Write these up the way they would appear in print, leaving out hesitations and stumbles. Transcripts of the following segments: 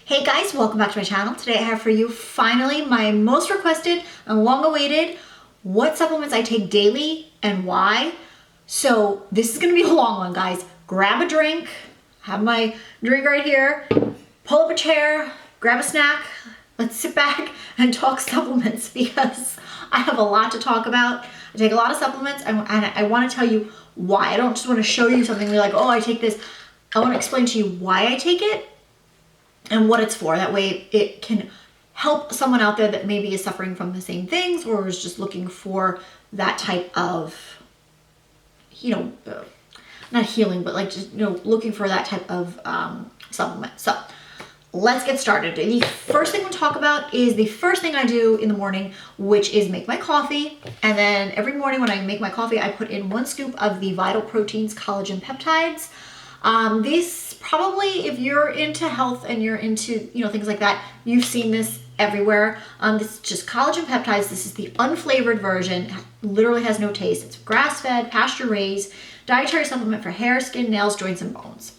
Hey guys, welcome back to my channel. Today I have for you finally my most requested and long awaited what supplements I take daily and why. So this is gonna be a long one, guys. Grab a drink, have my drink right here, pull up a chair, grab a snack, let's sit back and talk supplements because I have a lot to talk about. I take a lot of supplements and I wanna tell you why. I don't just wanna show you something and be like, oh, I take this. I wanna explain to you why I take it and what it's for. That way it can help someone out there that maybe is suffering from the same things or is just looking for that type of, not healing, but like just, looking for that type of supplement. So let's get started. The first thing we'll talk about is the first thing I do in the morning, which is make my coffee. And then every morning when I make my coffee, I put in 1 scoop of the Vital Proteins Collagen Peptides. These probably, if you're into health and you're into, things like that, you've seen this everywhere. This is just collagen peptides. This is the unflavored version. It literally has no taste. It's grass-fed, pasture-raised, dietary supplement for hair, skin, nails, joints, and bones.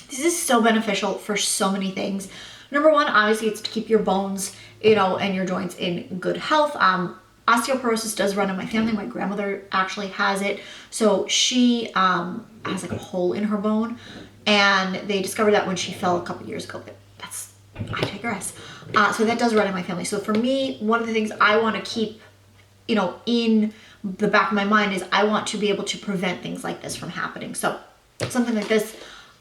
This is so beneficial for so many things. Number one, obviously, it's to keep your bones, and your joints in good health. Osteoporosis does run in my family. My grandmother actually has it. So she has like a hole in her bone, and they discovered that when she fell a couple years ago. But I digress. So that does run in my family. So for me, one of the things I want to keep, in the back of my mind is I want to be able to prevent things like this from happening. So something like this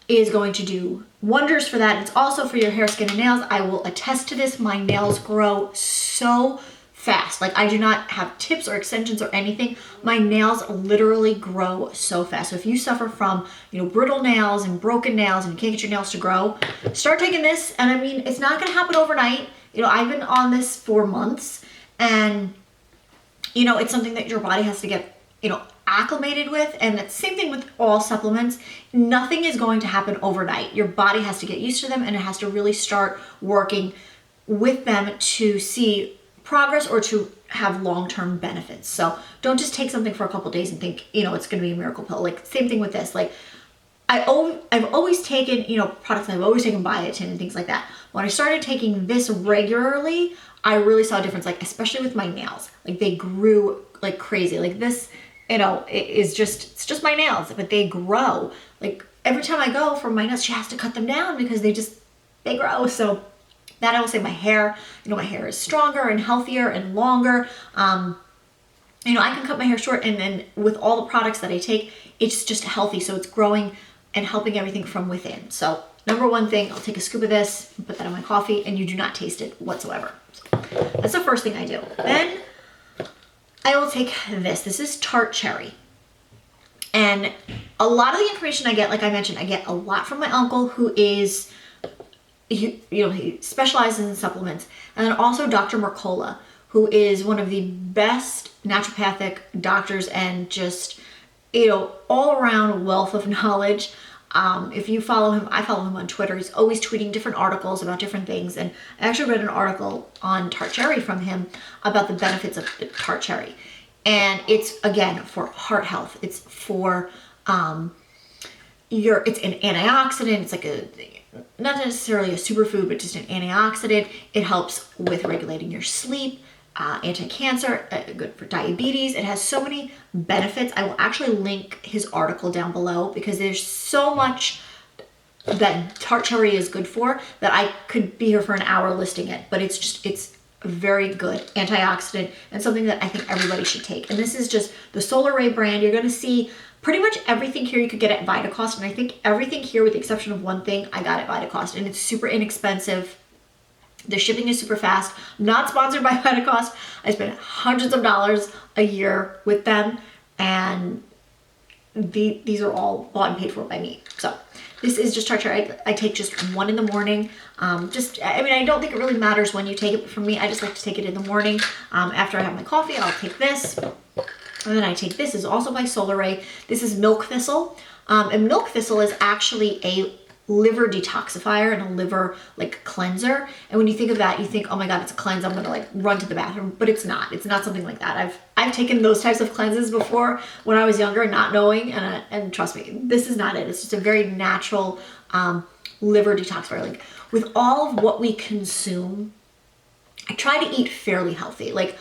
is going to do wonders for that. It's also for your hair, skin, and nails. I will attest to this. My nails grow so fast. Like, I do not have tips or extensions or anything. My nails literally grow so fast. So if you suffer from, brittle nails and broken nails and you can't get your nails to grow, start taking this. And I mean, it's not going to happen overnight. I've been on this for months, and, it's something that your body has to get, acclimated with. And it's the same thing with all supplements. Nothing is going to happen overnight. Your body has to get used to them, and it has to really start working with them to see progress or to have long-term benefits. So don't just take something for a couple days and think, it's going to be a miracle pill. Like, same thing with this. Like, I've always taken, products, I've always taken Biotin and things like that. When I started taking this regularly, I really saw a difference, like, especially with my nails. Like, they grew like crazy. Like, this, it's just my nails, but they grow. Like, every time I go for my nails, she has to cut them down because they grow. So that I will say my hair, my hair is stronger and healthier and longer. I can cut my hair short, and then with all the products that I take, it's just healthy. So it's growing and helping everything from within. So number one thing, I'll take a scoop of this and put that in my coffee, and you do not taste it whatsoever. So that's the first thing I do. Then I will take this. This is Tart Cherry. And a lot of the information I get, like I mentioned, I get a lot from my uncle, who is, he specializes in supplements. And then also Dr. Mercola, who is one of the best naturopathic doctors and just, all around wealth of knowledge. If you follow him, I follow him on Twitter. He's always tweeting different articles about different things. And I actually read an article on Tart Cherry from him about the benefits of Tart Cherry. And it's, again, for heart health. It's for, it's an antioxidant. It's like not necessarily a superfood, but just an antioxidant. It helps with regulating your sleep, anti-cancer, good for diabetes. It has so many benefits. I will actually link his article down below because there's so much that Tart Cherry is good for that I could be here for an hour listing it. But it's very good antioxidant and something that I think everybody should take. And this is just the Solar Ray brand. You're going to see pretty much everything here you could get at Vitacost, and I think everything here, with the exception of one thing, I got at Vitacost, and it's super inexpensive. The shipping is super fast. I'm not sponsored by Vitacost. I spend hundreds of dollars a year with them, and these are all bought and paid for by me. So this is just Tart Cherry. I take just one in the morning. I don't think it really matters when you take it, but for me, I just like to take it in the morning. After I have my coffee, I'll take this. And then I take this. Is also by Solar Ray. This is Milk Thistle. And Milk Thistle is actually a liver detoxifier and a liver cleanser. And when you think of that, you think, oh my God, it's a cleanse. I'm gonna run to the bathroom, but it's not. It's not something like that. I've taken those types of cleanses before when I was younger, not knowing, and trust me, this is not it. It's just a very natural liver detoxifier. Like with all of what we consume, I try to eat fairly healthy. Like,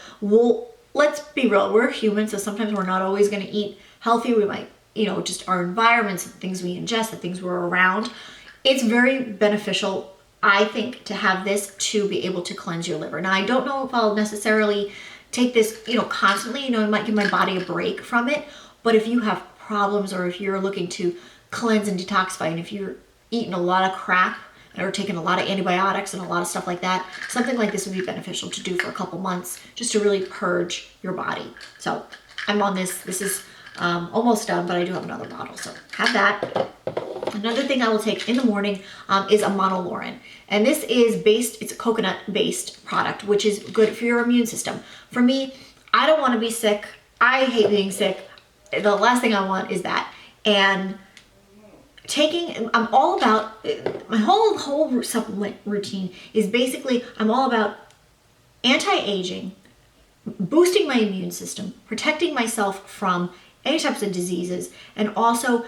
let's be real, we're humans, so sometimes we're not always going to eat healthy. We might, just our environments, the things we ingest, the things we're around. It's very beneficial, I think, to have this to be able to cleanse your liver. Now, I don't know if I'll necessarily take this, constantly. It might give my body a break from it. But if you have problems, or if you're looking to cleanse and detoxify, and if you're eating a lot of crap, or taking a lot of antibiotics and a lot of stuff like that, something like this would be beneficial to do for a couple months, just to really purge your body. So I'm on this. This is almost done, but I do have another bottle, so have that. Another thing I will take in the morning is a monolaurin. And this is it's a coconut-based product, which is good for your immune system. For me, I don't want to be sick. I hate being sick. The last thing I want is that. And I'm all about, my whole supplement routine is basically, I'm all about anti-aging, boosting my immune system, protecting myself from any types of diseases, and also,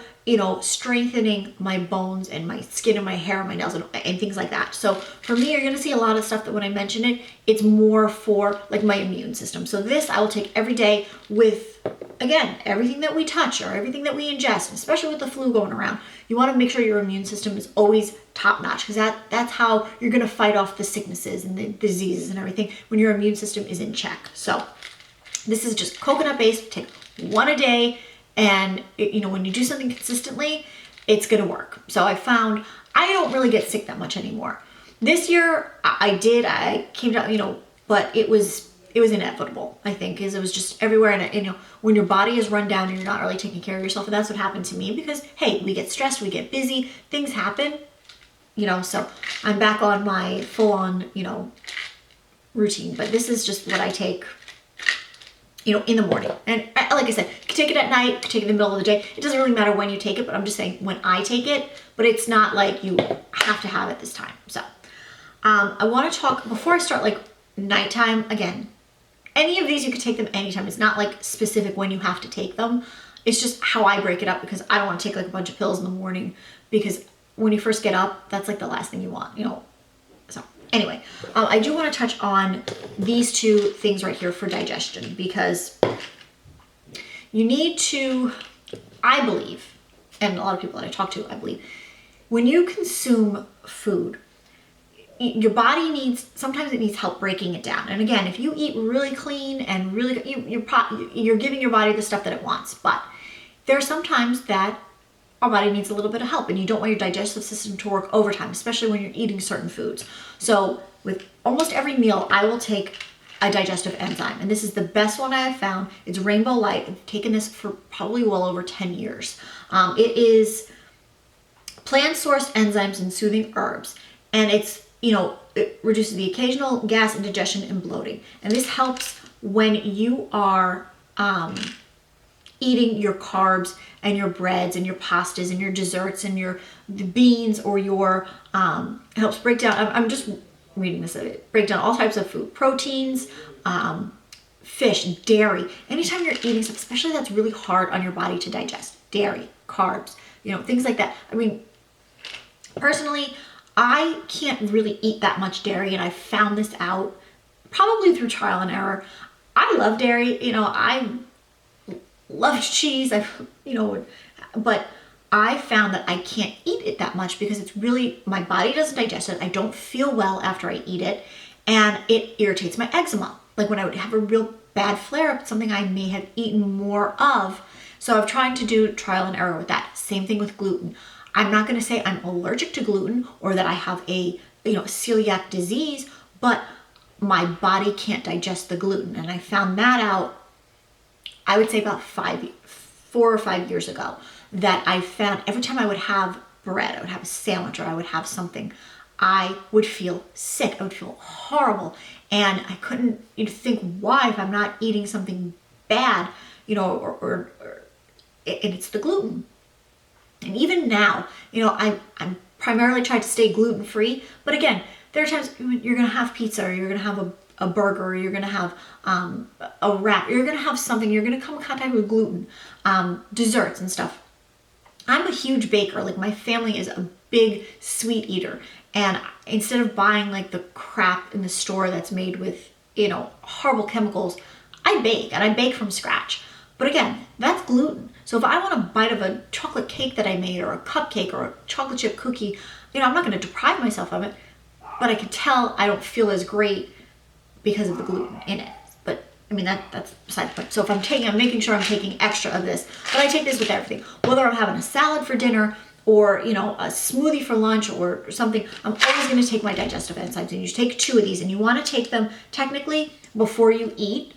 strengthening my bones and my skin and my hair and my nails and things like that. So for me, you're going to see a lot of stuff that when I mention it, it's more for like my immune system. So this I will take every day with, again, everything that we touch or everything that we ingest, especially with the flu going around. You want to make sure your immune system is always top notch, because that's how you're going to fight off the sicknesses and the diseases and everything when your immune system is in check. So this is just coconut based. Take one a day, and when you do something consistently, it's going to work. So I found I don't really get sick that much anymore. This year I came down, but it was inevitable, I think, because it was just everywhere. And when your body is run down and you're not really taking care of yourself, and that's what happened to me, because hey, we get stressed, we get busy, things happen, so I'm back on my full-on, routine. But this is just what I take, in the morning. And like I said, you can take it at night, you can take it in the middle of the day. It doesn't really matter when you take it, but I'm just saying when I take it, but it's not like you have to have it this time. So I want to talk, before I start, like nighttime, again, any of these, you could take them anytime. It's not like specific when you have to take them. It's just how I break it up, because I don't want to take like a bunch of pills in the morning, because when you first get up, that's like the last thing you want, So anyway, I do want to touch on these two things right here for digestion, because you need to, I believe, and a lot of people that I talk to, I believe, when you consume food, your body sometimes it needs help breaking it down. And again, if you eat really clean and really, you're giving your body the stuff that it wants. But there are some times that our body needs a little bit of help, and you don't want your digestive system to work overtime, especially when you're eating certain foods. So with almost every meal, I will take a digestive enzyme, and this is the best one I have found. It's Rainbow Light. I've taken this for probably well over 10 years. It is plant-sourced enzymes and soothing herbs, and it reduces the occasional gas, indigestion, and bloating. And this helps when you are eating your carbs and your breads and your pastas and your desserts and the beans, or your it helps break down, I'm just reading this, break down all types of food, proteins, fish, dairy. Anytime you're eating stuff, especially that's really hard on your body to digest, dairy, carbs, things like that. I mean, personally, I can't really eat that much dairy, and I found this out probably through trial and error. I love dairy, I love cheese, but I found that I can't eat it that much, because it's really, my body doesn't digest it. I don't feel well after I eat it, and it irritates my eczema. Like when I would have a real bad flare-up, something I may have eaten more of. So I've tried to do trial and error with that. Same thing with gluten. I'm not going to say I'm allergic to gluten or that I have a celiac disease, but my body can't digest the gluten. And I found that out, I would say about 4 or 5 years ago, that I found every time I would have bread, I would have a sandwich, or I would have something, I would feel sick. I would feel horrible. And I couldn't think why, if I'm not eating something bad, and it's the gluten. And even now, I'm primarily trying to stay gluten-free. But again, there are times you're going to have pizza, or you're going to have a burger, or you're going to have a wrap. You're going to have something. You're going to come in contact with gluten, desserts and stuff. I'm a huge baker. Like my family is a big sweet eater. And instead of buying like the crap in the store that's made with, you know, horrible chemicals, I bake, and I bake from scratch. But again, that's gluten. So if I want a bite of a chocolate cake that I made, or a cupcake, or a chocolate chip cookie, you know, I'm not going to deprive myself of it, but I can tell I don't feel as great because of the gluten in it. But I mean, that's beside the point. So if I'm making sure I'm taking extra of this, but I take this with everything. Whether I'm having a salad for dinner, or, you know, a smoothie for lunch or something, I'm always going to take my digestive enzymes. And you take 2 of these, and you want to take them technically before you eat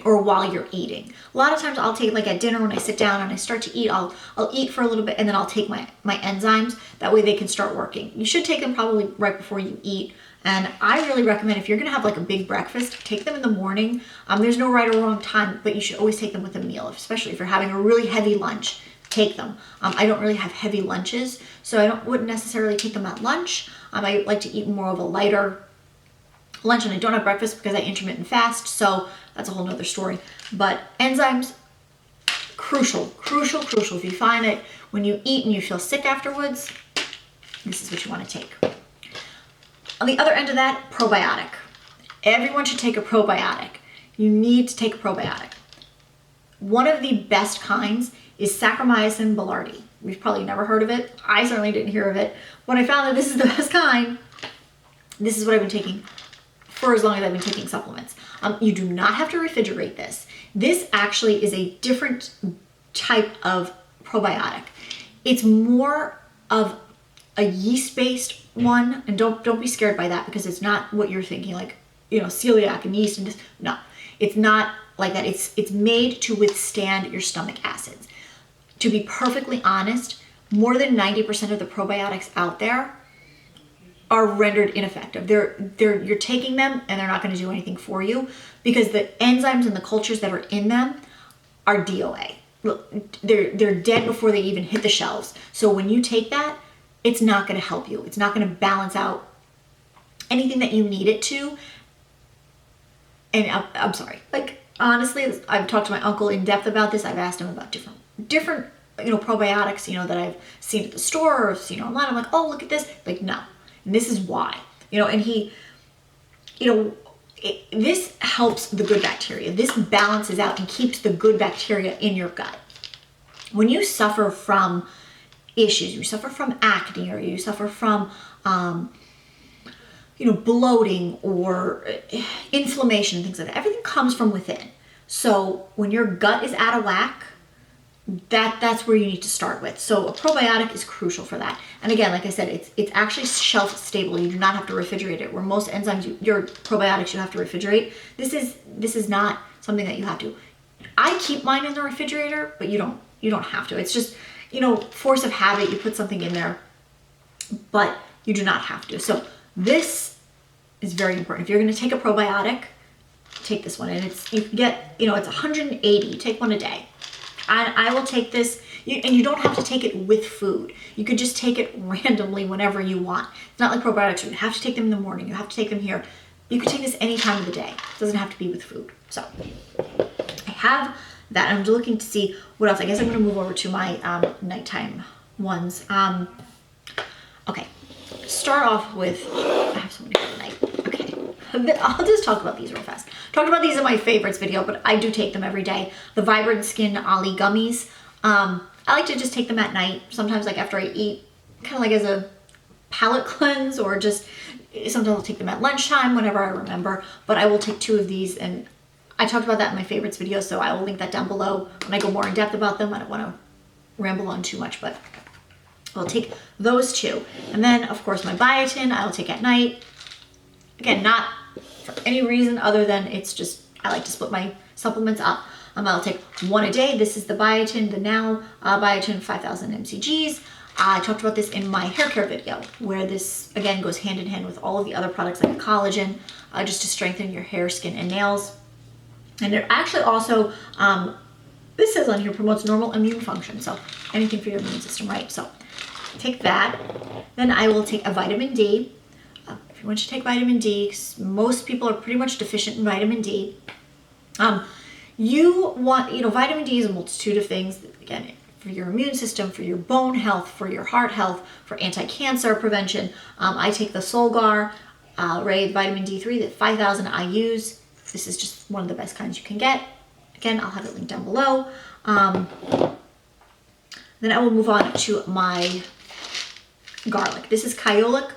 or while you're eating. A lot of times I'll take, like at dinner when I sit down and I start to eat, I'll eat for a little bit, and then I'll take my enzymes. That way they can start working. You should take them probably right before you eat. And I really recommend, if you're going to have like a big breakfast, take them in the morning. There's no right or wrong time, but you should always take them with a meal, especially if you're having a really heavy lunch. Take them. I don't really have heavy lunches, so I wouldn't necessarily take them at lunch. I like to eat more of a lighter lunch, and I don't have breakfast because I intermittent fast, so that's a whole nother story. But enzymes, crucial. If you find that when you eat and you feel sick afterwards, this is what you want to take. On the other end of that, probiotic. Everyone should take a probiotic. You need to take a probiotic. One of the best kinds is Saccharomyces boulardii. We've probably never heard of it. I certainly didn't hear of it. When I found that this is the best kind, this is what I've been taking for as long as I've been taking supplements. You do not have to refrigerate this. This actually is a different type of probiotic. It's more of a yeast-based one, and don't be scared by that, because it's not what you're thinking, like, you know, celiac and yeast and this. No, it's not like that. It's made to withstand your stomach acids. To be perfectly honest, more than 90% of the probiotics out there are rendered ineffective. You're taking them and they're not going to do anything for you, because the enzymes and the cultures that are in them are DOA. Look, they're dead before they even hit the shelves. So when you take that, it's not going to help you. It's not going to balance out anything that you need it to. And I'm sorry, like, honestly, I've talked to my uncle in depth about this. I've asked him about different, you know, probiotics, you know, that I've seen at the store or seen online. I'm like, oh, look at this. Like, no, and this is why, you know, and he, you know, this helps the good bacteria. This balances out and keeps the good bacteria in your gut. When you suffer from issues, you suffer from acne, or you suffer from, you know, bloating or inflammation, things like that, everything comes from within. So when your gut is out of whack, that's where you need to start with. So a probiotic is crucial for that. And again, like I said, it's actually shelf stable. You do not have to refrigerate it. Where most enzymes, your probiotics, you have to refrigerate. This is not something that you have to. I keep mine in the refrigerator, but you don't have to. It's just, you know, force of habit. You put something in there, but you do not have to. So this is very important. If you're going to take a probiotic, take this one. And you can get, you know, it's 180. Take one a day. And I will take this, and you don't have to take it with food. You could just take it randomly whenever you want. It's not like probiotics. You have to take them in the morning. You have to take them here. You could take this any time of the day. It doesn't have to be with food. So I have that. I'm looking to see what else. I guess I'm going to move over to my nighttime ones. Okay. Start off with, I have so many for the night. Okay. I'll just talk about these real fast. Talked about these in my favorites video, but I do take them every day. The Vibrant Skin Ollie gummies. I like to just take them at night. Sometimes like after I eat, kind of like as a palate cleanse, or just sometimes I'll take them at lunchtime whenever I remember. But I will take 2 of these, and I talked about that in my favorites video, so I will link that down below when I go more in depth about them. I don't want to ramble on too much, but I'll take those 2. And then of course my Biotin I'll take at night. Again, not for any reason other than it's just, I like to split my supplements up. I'll take 1 a day. This is the Biotin, the Now Biotin 5000 mcgs. I talked about this in my hair care video, where this again goes hand in hand with all of the other products like collagen, just to strengthen your hair, skin, and nails. And it actually also, this says on here, promotes normal immune function. So anything for your immune system, right? So take that. Then I will take a vitamin D. If you want to take vitamin D, most people are pretty much deficient in vitamin D. You want, you know, vitamin D is a multitude of things. Again, for your immune system, for your bone health, for your heart health, for anti-cancer prevention. I take the Solgar Ray vitamin D3, the 5,000 IUs. This is just one of the best kinds you can get. Again, I'll have it linked down below. Then I will move on to my garlic. This is Kyolic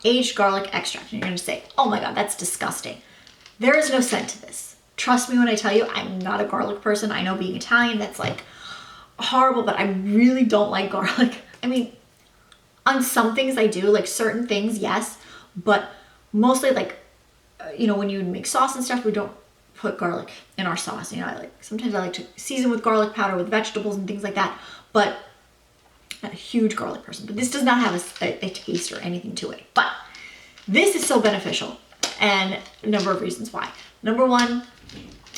aged garlic extract. And you're gonna say, oh my God, that's disgusting. There is no scent to this. Trust me when I tell you, I'm not a garlic person. I know being Italian, that's like horrible, but I really don't like garlic. I mean, on some things I do, like certain things, yes, but mostly like, you know, when you make sauce and stuff, we don't put garlic in our sauce. You know, sometimes I like to season with garlic powder with vegetables and things like that, but I'm not a huge garlic person. But this does not have a taste or anything to it. But this is so beneficial, and a number of reasons why. Number one,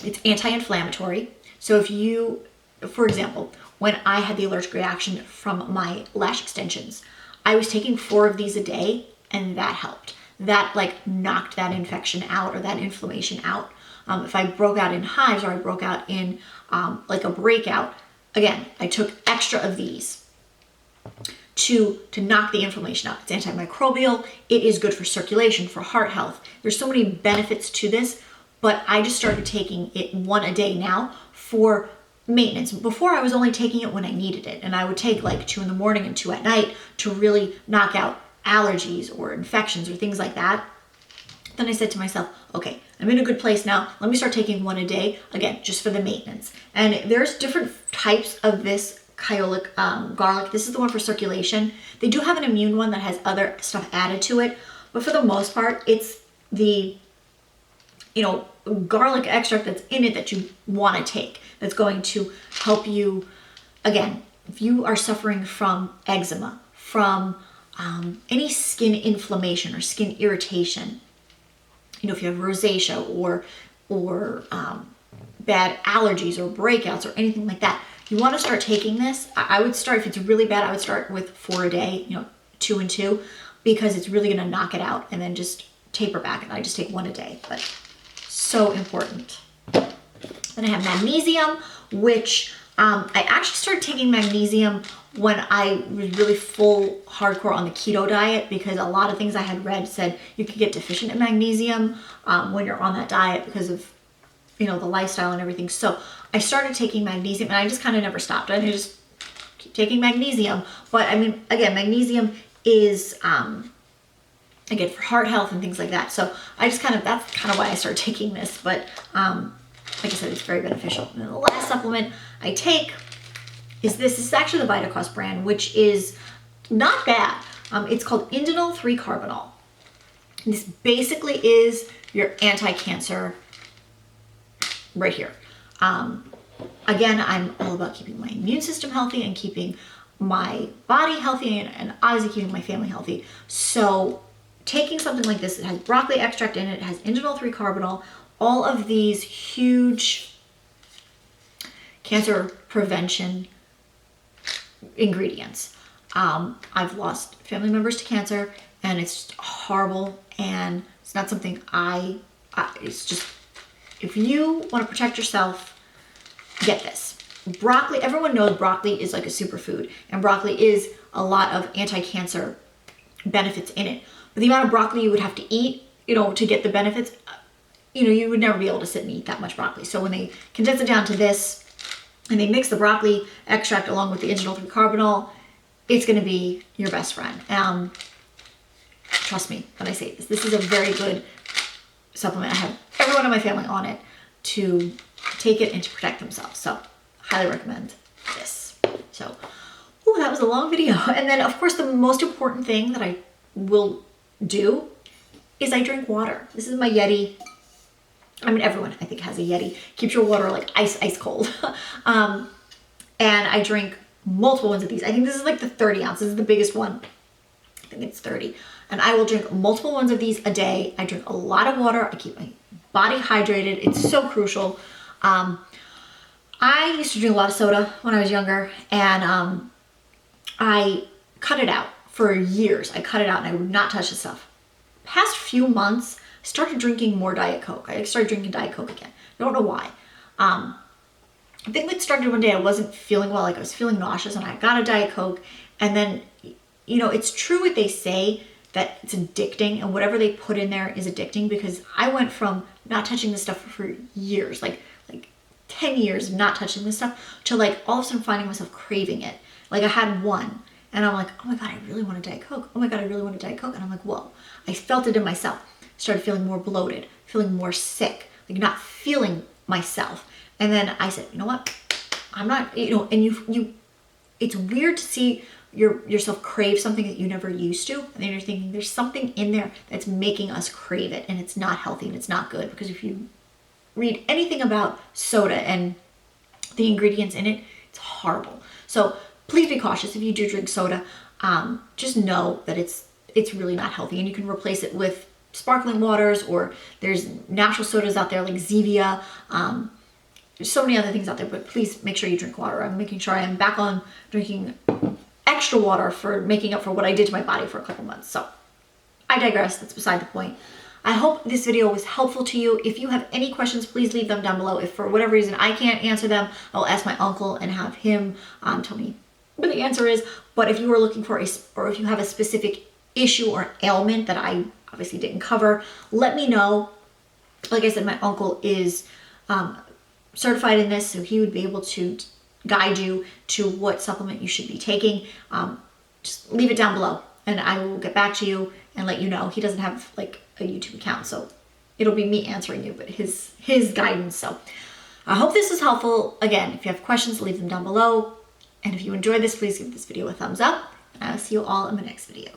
it's anti-inflammatory. So if you, for example, when I had the allergic reaction from my lash extensions, I was taking 4 of these a day, and that helped. That like knocked that infection out or that inflammation out. If I broke out in hives or I broke out in like a breakout, again, I took extra of these to knock the inflammation out. It's antimicrobial. It is good for circulation, for heart health. There's so many benefits to this, but I just started taking it 1 a day now for maintenance. Before I was only taking it when I needed it, and I would take like 2 in the morning and 2 at night to really knock out allergies or infections or things like that. Then I said to myself, okay, I'm in a good place now. Let me start taking 1 a day, again, just for the maintenance. And there's different types of this Kyolic garlic. This is the one for circulation. They do have an immune one that has other stuff added to it, but for the most part, it's the, you know, garlic extract that's in it that you want to take. That's going to help you, again, if you are suffering from eczema, from any skin inflammation or skin irritation, you know, if you have rosacea or bad allergies or breakouts or anything like that, you want to start taking this. I would start, if it's really bad, I would start with 4 a day, you know, 2 and 2, because it's really going to knock it out, and then just taper back. And I just take 1 a day, but so important. Then I have magnesium, which I actually started taking magnesium when I was really full hardcore on the keto diet, because a lot of things I had read said you could get deficient in magnesium when you're on that diet because of, you know, the lifestyle and everything. So I started taking magnesium, and I just kind of never stopped. I just keep taking magnesium. But I mean, again, magnesium is, again, for heart health and things like that. So I just that's kind of why I started taking this. But like I said, it's very beneficial. And then the last supplement I take is this. This is actually the Vitacost brand, which is not bad. It's called Indinol 3-Carbinol. This basically is your anti-cancer right here. Again, I'm all about keeping my immune system healthy and keeping my body healthy, and obviously keeping my family healthy. So taking something like this, it has broccoli extract in it, it has Indinol 3-Carbinol, all of these huge cancer prevention ingredients. I've lost family members to cancer, and it's just horrible, and it's not something it's just, if you want to protect yourself, get this. Broccoli, everyone knows broccoli is like a superfood, and broccoli is a lot of anti-cancer benefits in it. But the amount of broccoli you would have to eat, you know, to get the benefits, you know, you would never be able to sit and eat that much broccoli. So when they condense it down to this, and they mix the broccoli extract along with the Indinol 3-Carbinol, it's going to be your best friend. Trust me when I say this. This is a very good supplement. I have everyone in my family on it to take it and to protect themselves. So highly recommend this. So, that was a long video. And then, of course, the most important thing that I will do is I drink water. This is my Yeti. I mean, everyone, I think, has a Yeti. Keeps your water like ice cold. And I drink multiple ones of these. I think this is like the 30 ounces. This is the biggest one. I think it's 30. And I will drink multiple ones of these a day. I drink a lot of water. I keep my body hydrated. It's so crucial. I used to drink a lot of soda when I was younger, and I cut it out for years. I cut it out and I would not touch the stuff. Past few months, I started drinking more Diet Coke. I started drinking Diet Coke again. I don't know why. I think it started one day I wasn't feeling well, like I was feeling nauseous, and I got a Diet Coke. And then, you know, it's true what they say that it's addicting, and whatever they put in there is addicting, because I went from not touching this stuff for years, like 10 years of not touching this stuff, to like all of a sudden finding myself craving it. Like I had one and I'm like, oh my God, I really want a Diet Coke. Oh my God, I really want a Diet Coke. And I'm like, whoa, I felt it in myself. Started feeling more bloated, feeling more sick, like not feeling myself. And then I said, you know what? I'm not, you know, and you it's weird to see yourself crave something that you never used to. And then you're thinking there's something in there that's making us crave it, and it's not healthy and it's not good. Because if you read anything about soda and the ingredients in it, it's horrible. So please be cautious if you do drink soda. Just know that it's really not healthy, and you can replace it with sparkling waters, or there's natural sodas out there like Zevia. There's so many other things out there, but please make sure you drink water. I'm making sure I am back on drinking extra water for making up for what I did to my body for a couple months. So I digress. That's beside the point. I hope this video was helpful to you. If you have any questions, please leave them down below. If for whatever reason I can't answer them, I'll ask my uncle and have him tell me what the answer is. But if you are looking for or if you have a specific issue or ailment that I obviously didn't cover, let me know. Like I said, my uncle is certified in this, so he would be able to guide you to what supplement you should be taking. Just leave it down below and I will get back to you and let you know. He doesn't have like a YouTube account, so it'll be me answering you, but his guidance. So I hope this was helpful. Again, if you have questions, leave them down below. And if you enjoyed this, please give this video a thumbs up. And I'll see you all in my next video.